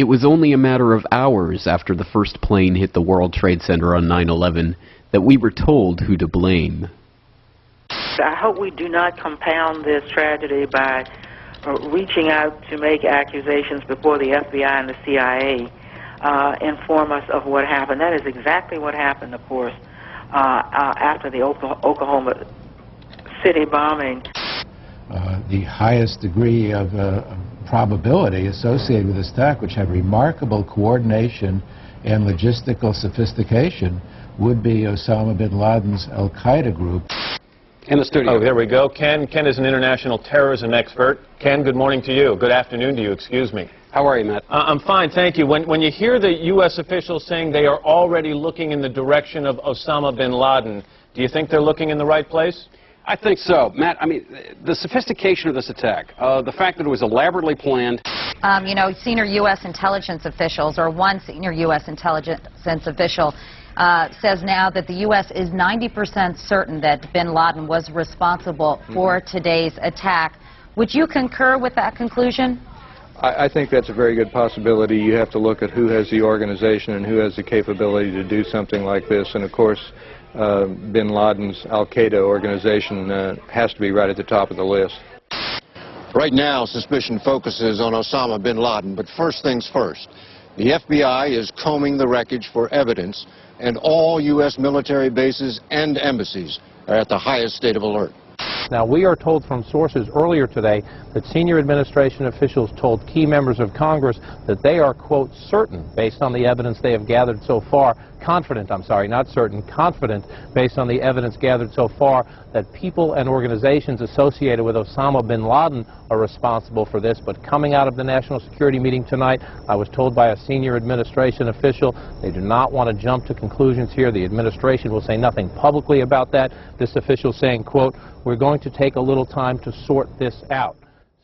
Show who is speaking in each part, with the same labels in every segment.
Speaker 1: It was only a matter of hours after the first plane hit the World Trade Center on 9/11 that we were told who to blame.
Speaker 2: I hope we do not compound this tragedy by reaching out to make accusations before the FBI and the CIA inform us of what happened. That is exactly what happened, of course, after the Oklahoma City bombing.
Speaker 3: The highest degree of probability associated with this attack, which had remarkable coordination and logistical sophistication, would be Osama bin Laden's al-Qaeda group.
Speaker 4: In the studio.
Speaker 5: Oh, there we go. Ken is an international terrorism expert. Ken, good morning to you. Good afternoon to you, excuse me.
Speaker 4: How are you, Matt?
Speaker 5: I'm fine, thank you. When you hear the U.S. officials saying they are already looking in the direction of Osama bin Laden, do you think they're looking in the right place?
Speaker 4: I think so. Matt, I mean, the sophistication of this attack, the fact that it was elaborately planned.
Speaker 6: You know, senior U.S. intelligence officials, or one senior U.S. intelligence official, says now that the U.S. is 90% certain that bin Laden was responsible for today's attack. Would you concur with that conclusion?
Speaker 7: I think that's a very good possibility. You have to look at who has the organization and who has the capability to do something like this. And of course, bin Laden's al-Qaeda organization has to be right at the top of the list.
Speaker 8: Right now, suspicion focuses on Osama bin Laden, but first things first. The FBI is combing the wreckage for evidence, and all U.S. military bases and embassies are at the highest state of alert.
Speaker 9: Now, we are told from sources earlier today that senior administration officials told key members of Congress that they are, quote, certain, based on the evidence they have gathered so far, confident, I'm sorry, not certain, confident, based on the evidence gathered so far, that people and organizations associated with Osama bin Laden are responsible for this. But coming out of the National Security meeting tonight, I was told by a senior administration official they do not want to jump to conclusions here. The administration will say nothing publicly about that. This official saying, quote, we're going to take a little time to sort this out.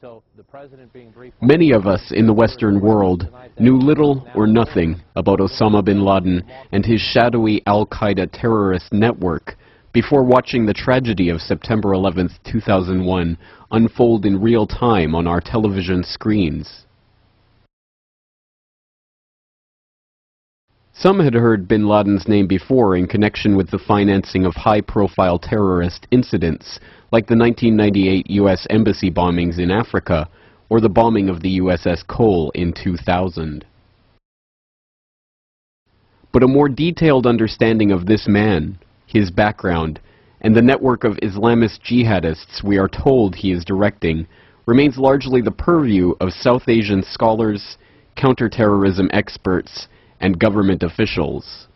Speaker 9: So the president being briefed.
Speaker 1: Many of us in the Western world knew little or nothing about Osama bin Laden and his shadowy al-Qaeda terrorist network before watching the tragedy of September 11th, 2001 unfold in real time on our television screens. Some had heard bin Laden's name before in connection with the financing of high-profile terrorist incidents, like the 1998 U.S. Embassy bombings in Africa, or the bombing of the USS Cole in 2000. But a more detailed understanding of this man, his background, and the network of Islamist jihadists we are told he is directing, remains largely the purview of South Asian scholars, counterterrorism experts, and government officials.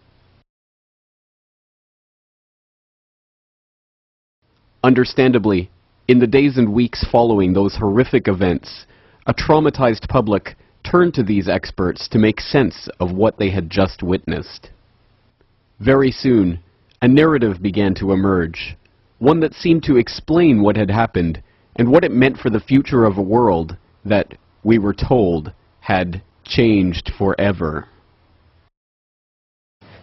Speaker 1: Understandably, in the days and weeks following those horrific events, a traumatized public turned to these experts to make sense of what they had just witnessed. Very soon, a narrative began to emerge, one that seemed to explain what had happened and what it meant for the future of a world that, we were told, had changed forever.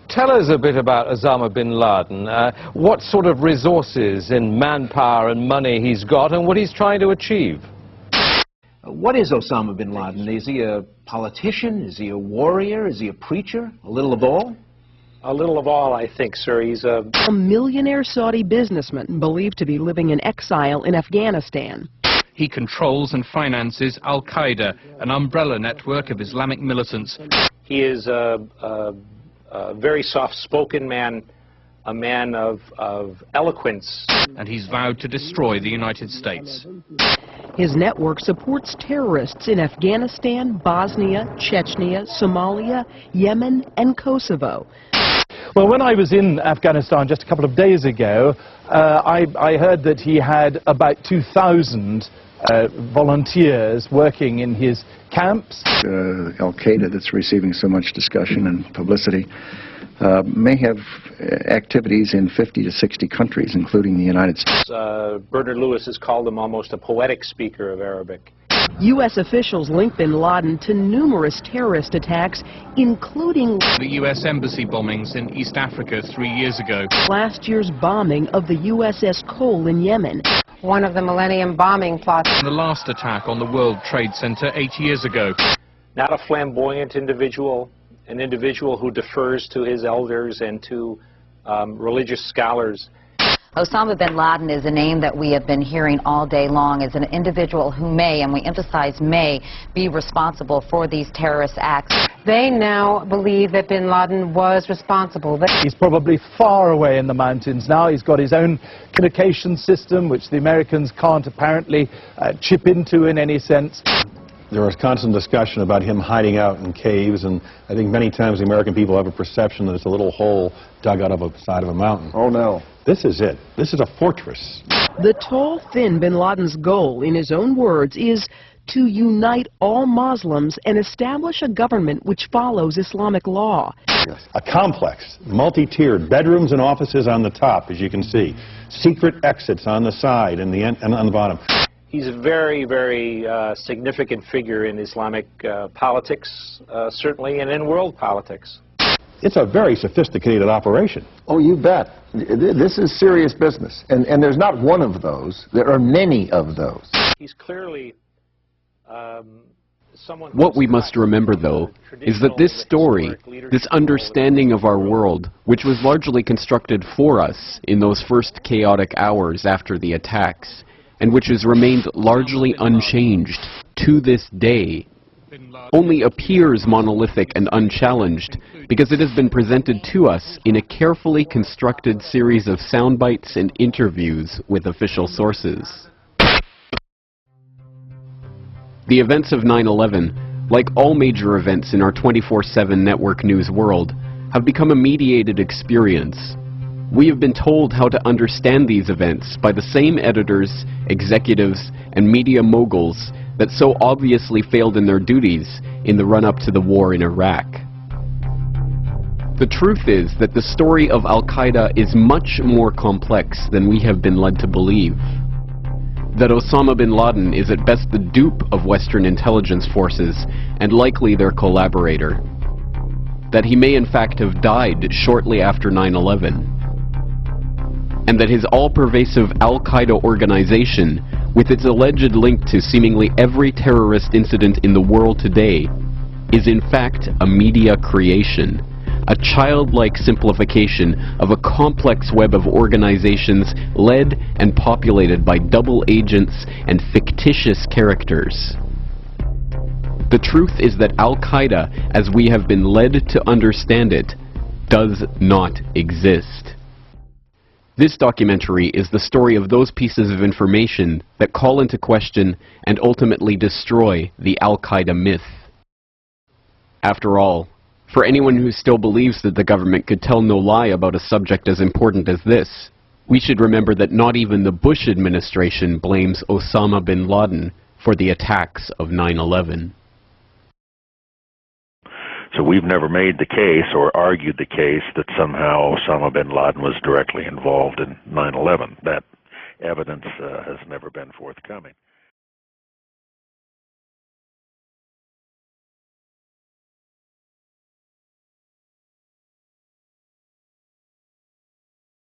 Speaker 7: Tell us a bit about Osama bin Laden, what sort of resources in manpower and money he's got and what he's trying to achieve.
Speaker 10: What is Osama bin Laden? Is he a politician? Is he a warrior? Is he a preacher? A little of all?
Speaker 11: A little of all, I think, sir. He's a
Speaker 12: millionaire Saudi businessman believed to be living in exile in Afghanistan.
Speaker 13: He controls and finances al-Qaeda, an umbrella network of Islamic militants.
Speaker 11: He is a very soft-spoken man, a man of eloquence.
Speaker 13: And he's vowed to destroy the United States.
Speaker 12: His network supports terrorists in Afghanistan, Bosnia, Chechnya, Somalia, Yemen, and Kosovo.
Speaker 14: Well, when I was in Afghanistan just a couple of days ago, I heard that he had about 2,000 volunteers working in his camps.
Speaker 15: Al-Qaeda, that's receiving so much discussion and publicity, may have activities in 50 to 60 countries, including the United States.
Speaker 11: Bernard Lewis has called him almost a poetic speaker of Arabic.
Speaker 12: U.S. officials link bin Laden to numerous terrorist attacks, including
Speaker 13: the U.S. Embassy bombings in East Africa 3 years ago.
Speaker 12: Last year's bombing of the USS Cole in Yemen.
Speaker 16: One of the Millennium bombing plots.
Speaker 13: The last attack on the World Trade Center 8 years ago.
Speaker 11: not a flamboyant individual, an individual who defers to his elders and to religious scholars.
Speaker 6: Osama bin Laden is a name that we have been hearing all day long as an individual who may, and we emphasize may, be responsible for these terrorist acts.
Speaker 16: They now believe that bin Laden was responsible.
Speaker 14: He's probably far away in the mountains now. He's got his own communication system, which the Americans can't apparently chip into in any sense.
Speaker 17: There was constant discussion about him hiding out in caves, and I think many times the American people have a perception that it's a little hole dug out of the side of a mountain.
Speaker 18: Oh, no.
Speaker 17: This is it. This is a fortress.
Speaker 12: The tall, thin bin Laden's goal, in his own words, is to unite all Muslims and establish a government which follows Islamic law.
Speaker 17: A complex, multi-tiered, bedrooms and offices on the top, as you can see. Secret exits on the side and on the bottom.
Speaker 11: He's a very, very significant figure in Islamic politics, certainly, and in world politics.
Speaker 17: It's a very sophisticated operation.
Speaker 18: Oh, you bet. This is serious business. And there's not one of those. There are many of those.
Speaker 11: He's clearly someone...
Speaker 1: What we must remember, though, is that this story, this understanding of our world, which was largely constructed for us in those first chaotic hours after the attacks, and which has remained largely unchanged to this day, only appears monolithic and unchallenged because it has been presented to us in a carefully constructed series of sound bites and interviews with official sources. The events of 9/11, like all major events in our 24/7 network news world, have become a mediated experience. We have been told how to understand these events by the same editors, executives, and media moguls that so obviously failed in their duties in the run-up to the war in Iraq. The truth is that the story of al-Qaeda is much more complex than we have been led to believe. That Osama bin Laden is at best the dupe of Western intelligence forces and likely their collaborator. That he may in fact have died shortly after 9/11. And that his all-pervasive al-Qaeda organization, with its alleged link to seemingly every terrorist incident in the world today, is in fact a media creation, a childlike simplification of a complex web of organizations led and populated by double agents and fictitious characters. The truth is that al-Qaeda, as we have been led to understand it, does not exist. This documentary is the story of those pieces of information that call into question and ultimately destroy the al-Qaeda myth. After all, for anyone who still believes that the government could tell no lie about a subject as important as this, we should remember that not even the Bush administration blames Osama bin Laden for the attacks of 9/11.
Speaker 19: So we've never made the case or argued the case that somehow Osama bin Laden was directly involved in 9/11. That evidence has never been forthcoming.